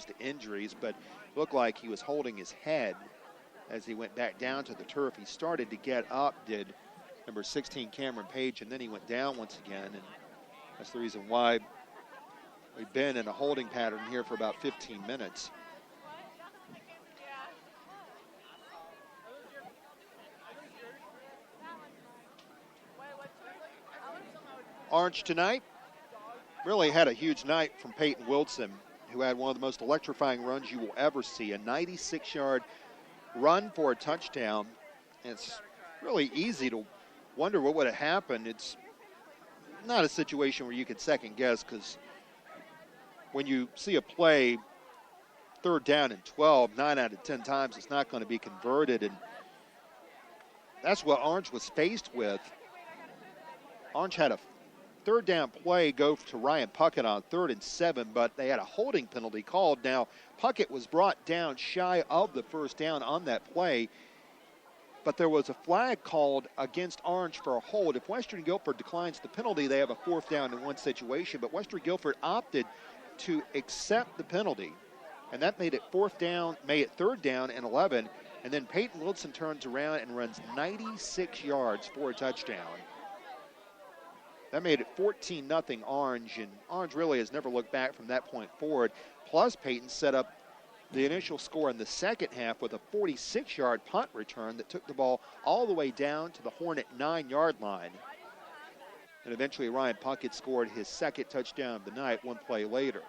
comes to injuries, but it looked like he was holding his head as he went back down to the turf. He started to get up, did number 16 Cameron Page, and then he went down once again, and that's the reason why we've been in a holding pattern here for about 15 minutes. Orange tonight really had a huge night from Peyton Wilson, who had one of the most electrifying runs you will ever see, a 96-yard run for a touchdown. And it's really easy to wonder what would have happened. It's not a situation where you could second guess, because when you see a play 3rd down and 12, 9 out of 10 times it's not going to be converted, and that's what Orange was faced with. Orange had a 3rd down play go to Ryan Puckett on 3rd and 7, but they had a holding penalty called. Now, Puckett was brought down shy of the 1st down on that play, but there was a flag called against Orange for a hold. If Western Guilford declines the penalty, they have a 4th down and 1 situation, but Western Guilford opted to accept the penalty, and that made it 3rd down and 11, and then Peyton Wilson turns around and runs 96 yards for a touchdown. That made it 14-0 Orange, and Orange really has never looked back from that point forward. Plus, Peyton set up the initial score in the second half with a 46-yard punt return that took the ball all the way down to the Hornet 9-yard line. And eventually Ryan Puckett scored his 2nd touchdown of the night 1 play later.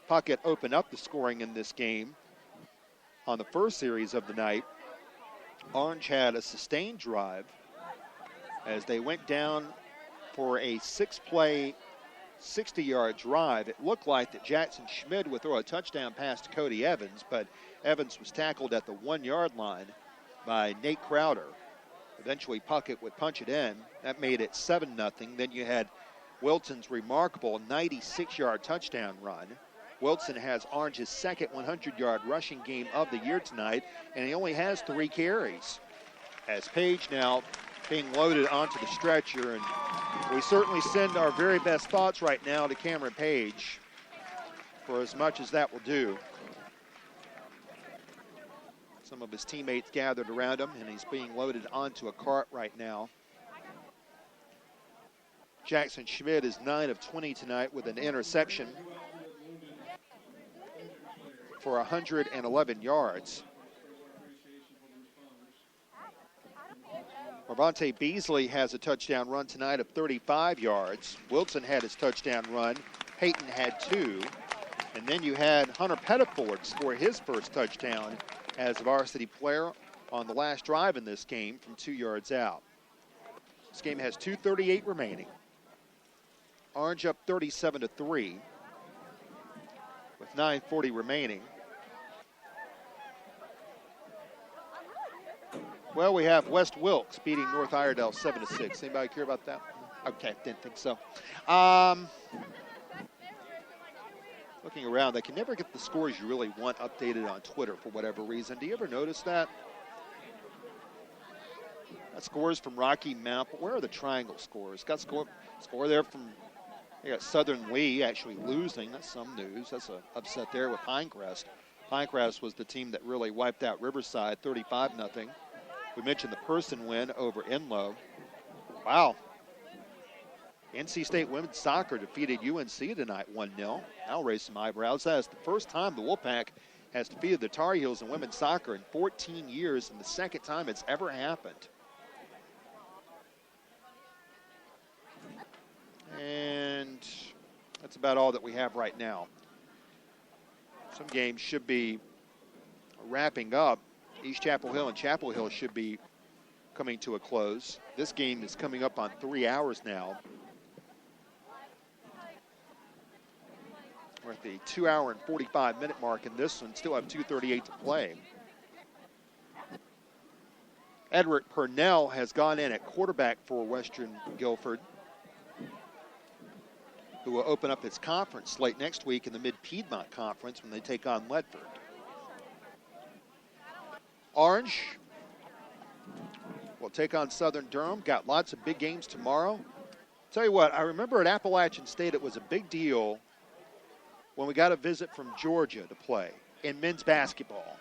Puckett opened up the scoring in this game on the first series of the night. Orange had a sustained drive as they went down for a 6-play, 60-yard drive. It looked like that Jackson Schmid would throw a touchdown pass to Cody Evans, but Evans was tackled at the 1-yard line by Nate Crowder. Eventually Puckett would punch it in. That made it 7-0. Then you had Wilson's remarkable 96-yard touchdown run. Wilson has Orange's 2nd 100-yard rushing game of the year tonight, and he only has 3 carries. As Page now being loaded onto the stretcher, and we certainly send our very best thoughts right now to Cameron Page for as much as that will do. Some of his teammates gathered around him, and he's being loaded onto a cart right now. Jackson Schmid is 9 of 20 tonight with an interception for 111 yards. Marvante Beasley has a touchdown run tonight of 35 yards. Wilson had his touchdown run. Peyton had 2. And then you had Hunter Pettiford score his first touchdown as a varsity player on the last drive in this game from 2 yards out. This game has 2:38 remaining. Orange up 37-3 with 9:40 remaining. Well, we have West Wilkes beating North Iredell 7-6. Anybody care about that? Okay, didn't think so. Looking around, they can never get the scores you really want updated on Twitter for whatever reason. Do you ever notice that? Got scores from Rocky Mount, but where are the triangle scores? Got score there from, they got Southern Lee actually losing. That's some news. That's an upset there with Pinecrest. Pinecrest was the team that really wiped out Riverside 35-0. We mentioned the Person win over Enloe. Wow. NC State women's soccer defeated UNC tonight 1-0. I'll raise some eyebrows. That is the first time the Wolfpack has defeated the Tar Heels in women's soccer in 14 years, and the second time it's ever happened. And that's about all that we have right now. Some games should be wrapping up. East Chapel Hill and Chapel Hill should be coming to a close. This game is coming up on 3 hours now. We're at the 2 hour and 45-minute mark in this one. Still have 2:38 to play. Edric Purnell has gone in at quarterback for Western Guilford, who will open up its conference slate next week in the Mid-Piedmont Conference when they take on Ledford. Orange will take on Southern Durham. Got lots of big games tomorrow. Tell you what, I remember at Appalachian State it was a big deal when we got a visit from Georgia to play in men's basketball.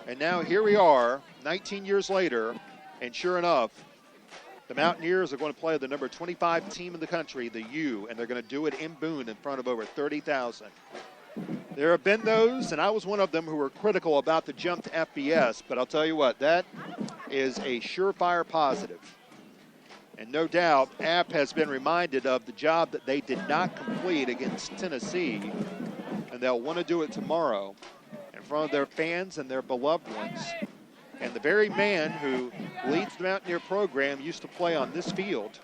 And now here we are, 19 years later, and sure enough, the Mountaineers are going to play the number 25 team in the country, the U, and they're going to do it in Boone in front of over 30,000. There have been those, and I was one of them, who were critical about the jump to FBS, but I'll tell you what, that is a surefire positive. And no doubt, App has been reminded of the job that they did not complete against Tennessee, and they'll want to do it tomorrow in front of their fans and their beloved ones. And the very man who leads the Mountaineer program used to play on this field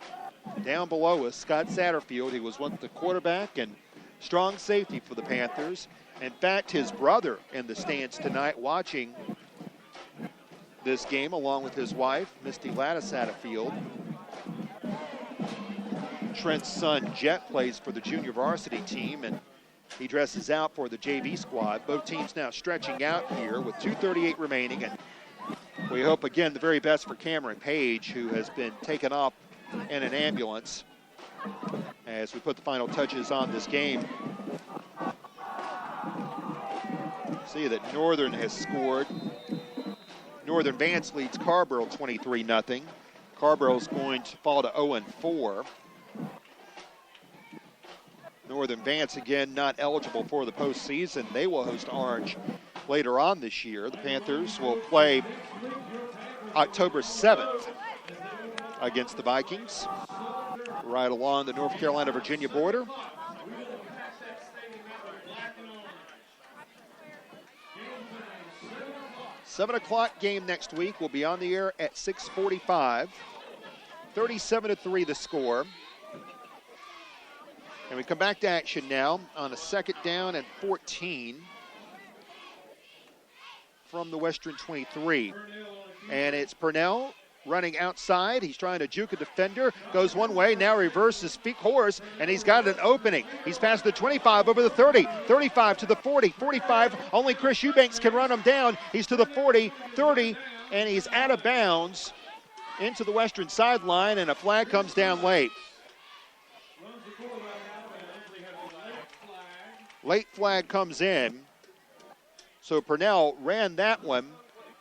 down below us, Scott Satterfield. He was once the quarterback and strong safety for the Panthers. In fact, his brother in the stands tonight watching this game along with his wife, Misty Lattis Satterfield. Trent's son, Jet, plays for the junior varsity team, and he dresses out for the JV squad. Both teams now stretching out here with 2:38 remaining, and we hope, again, the very best for Cameron Page, who has been taken off in an ambulance as we put the final touches on this game. See that Northern has scored. Northern Vance leads Carborough 23-0. Carborough's going to fall to 0-4. Northern Vance, again, not eligible for the postseason. They will host Orange later on this year. The Panthers will play October 7th against the Vikings, right along the North Carolina-Virginia border. $7 o'clock game next week. Will be on the air at 6:45. 37-3 the score. And we come back to action now on a 2nd down and 14 from the Western 23. And it's Purnell running outside. He's trying to juke a defender. Goes one way, now reverses feet course, and he's got an opening. He's past the 25, over the 30, 35 to the 40, 45. Only Chris Eubanks can run him down. He's to the 40, 30, and he's out of bounds into the Western sideline, and a flag comes down late. Late flag comes in. So Purnell ran that one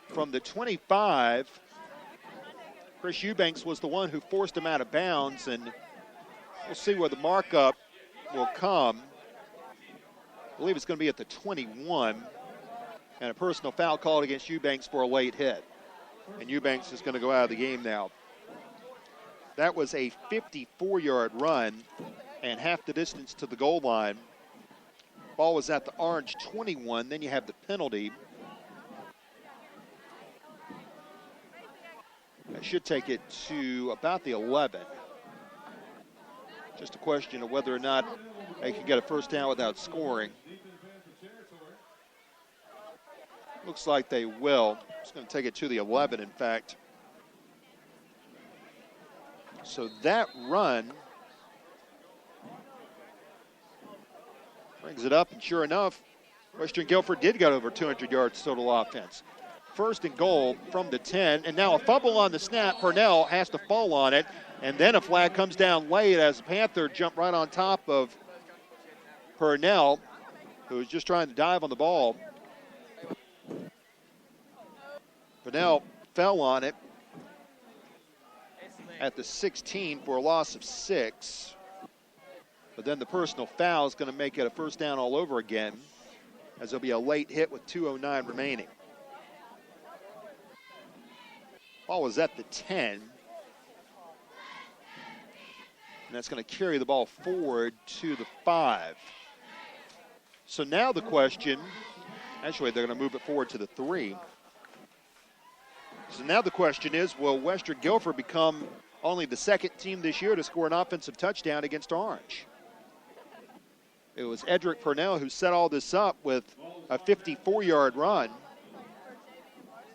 from the 25. Chris Eubanks was the one who forced him out of bounds, and we'll see where the markup will come. I believe it's going to be at the 21, and a personal foul called against Eubanks for a late hit. And Eubanks is going to go out of the game now. That was a 54-yard run and half the distance to the goal line. Ball was at the Orange 21. Then you have the penalty. That should take it to about the 11. Just a question of whether or not they can get a first down without scoring. Looks like they will. It's going to take it to the 11, in fact. So that run brings it up, and sure enough, Western Guilford did get over 200 yards total offense. 1st and goal from the 10, and now a fumble on the snap. Purnell has to fall on it, and then a flag comes down late as the Panther jumped right on top of Purnell, who was just trying to dive on the ball. Purnell fell on it at the 16 for a loss of 6. But then the personal foul is going to make it a first down all over again, as there'll be a late hit with 2:09 remaining. Ball was at the 10. And that's going to carry the ball forward to the 5. So now the question, actually they're going to move it forward to the 3. So now the question is, will Western Guilford become only the 2nd team this year to score an offensive touchdown against Orange? It was Edric Purnell who set all this up with a 54-yard run.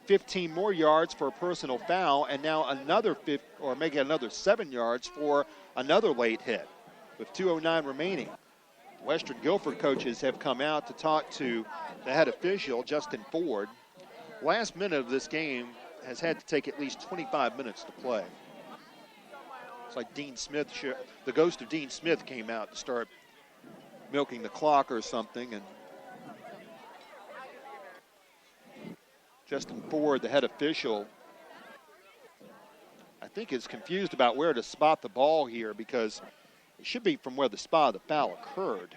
15 more yards for a personal foul, and now another making another 7 yards for another late hit with 2:09 remaining. Western Guilford coaches have come out to talk to the head official, Justin Ford. Last minute of this game has had to take at least 25 minutes to play. It's like Dean Smith, the ghost of Dean Smith came out to start milking the clock or something. And Justin Ford, the head official, I think is confused about where to spot the ball here, because it should be from where the spot of the foul occurred.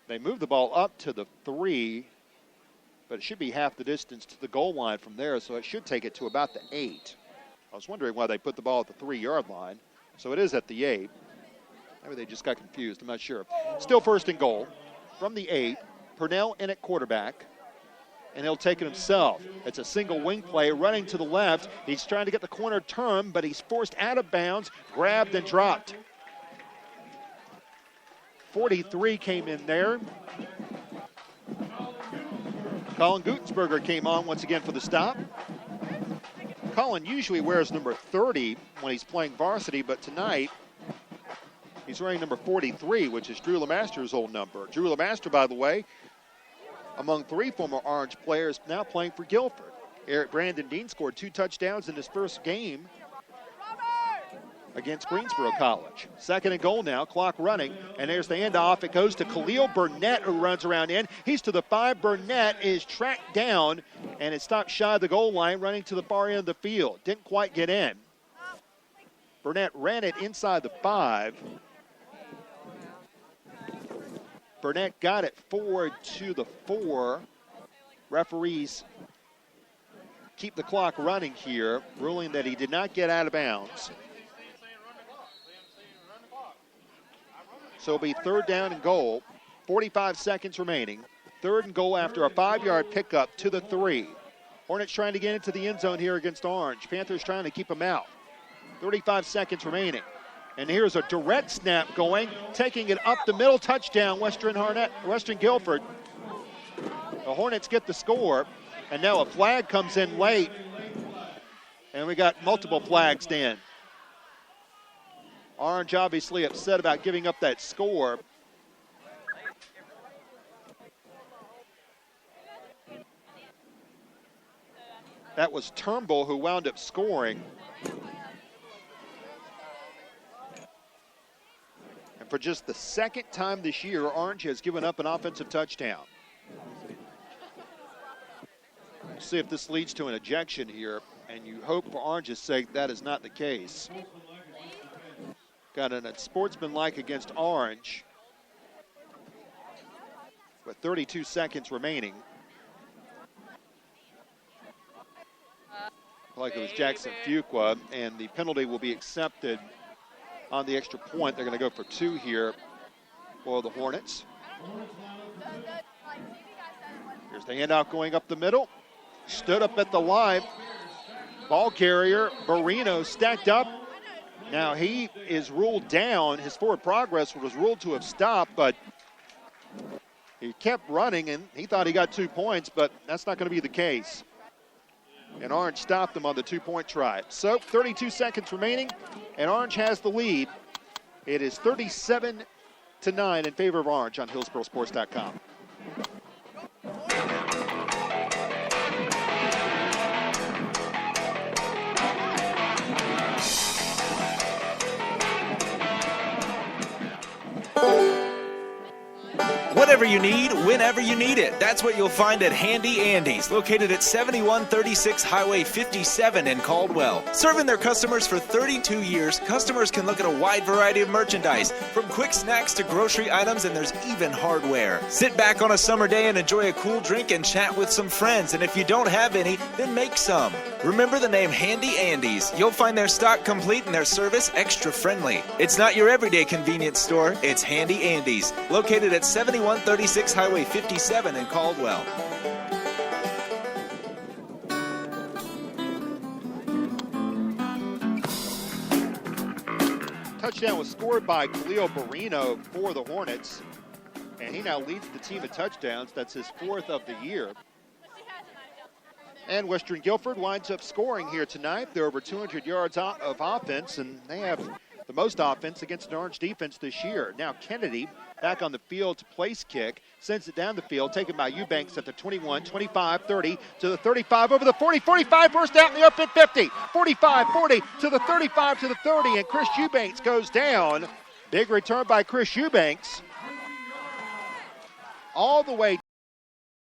They moved the ball up to the 3, but it should be half the distance to the goal line from there, so it should take it to about the 8. I was wondering why they put the ball at the 3-yard line. So it is at the 8. Maybe they just got confused. I'm not sure. Still first and goal from the 8. Purnell in at quarterback, and he'll take it himself. It's a single wing play running to the left. He's trying to get the corner turn, but he's forced out of bounds, grabbed and dropped. 43 came in there. Colin Gutensberger came on once again for the stop. Colin usually wears number 30 when he's playing varsity, but tonight he's wearing number 43, which is Drew Lemaster's old number. Drew Lemaster, by the way, among 3 former Orange players, now playing for Guilford. Eric Brandon Dean scored 2 touchdowns in his first game against Greensboro College. Second and goal now, clock running, and there's the handoff. It goes to Khalil Burnett, who runs around in. He's to the 5. Burnett is tracked down, and it stopped shy of the goal line, running to the far end of the field. Didn't quite get in. Burnett ran it inside the 5. Burnett got it forward to the 4. Referees keep the clock running here, ruling that he did not get out of bounds. So it'll be 3rd down and goal, 45 seconds remaining. 3rd and goal after a 5-yard pickup to the 3. Hornets trying to get into the end zone here against Orange. Panthers trying to keep them out. 35 seconds remaining. And here's a direct snap going, taking it up the middle, touchdown, Western Guilford. The Hornets get the score, and now a flag comes in late, and we got multiple flags, Dan. Orange obviously upset about giving up that score. That was Turnbull who wound up scoring. And for just the 2nd time this year, Orange has given up an offensive touchdown. We'll see if this leads to an ejection here, and you hope for Orange's sake that is not the case. Got an unsportsmanlike against Orange with 32 seconds remaining. Like it was Jackson Fuqua, and the penalty will be accepted on the extra point. They're going to go for 2 here for the Hornets. Here's the handoff going up the middle. Stood up at the line. Ball carrier, Barino, stacked up. Now he is ruled down. His forward progress was ruled to have stopped, but he kept running, and he thought he got 2 points, but that's not going to be the case. And Orange stopped them on the 2-point try. So 32 seconds remaining, and Orange has the lead. It is 37-9 in favor of Orange on HillsboroSports.com. Whatever you need, whenever you need it. That's what you'll find at Handy Andy's, located at 7136 Highway 57 in Caldwell. Serving their customers for 32 years, customers can look at a wide variety of merchandise, from quick snacks to grocery items, and there's even hardware. Sit back on a summer day and enjoy a cool drink and chat with some friends, and if you don't have any, then make some. Remember the name Handy Andy's. You'll find their stock complete and their service extra friendly. It's not your everyday convenience store, it's Handy Andy's, located at 7136 Highway 57 in Caldwell. Touchdown was scored by Khalil Barino for the Hornets, and he now leads the team in touchdowns. That's his 4th of the year. And Western Guilford winds up scoring here tonight. They're over 200 yards of offense, and they have the most offense against an Orange defense this year. Now Kennedy back on the field to place kick, sends it down the field, taken by Eubanks at the 21, 25, 30, to the 35, over the 40, 45, first out in the open 50, 45, 40, to the 35, to the 30, and Chris Eubanks goes down Big return by Chris Eubanks. All the way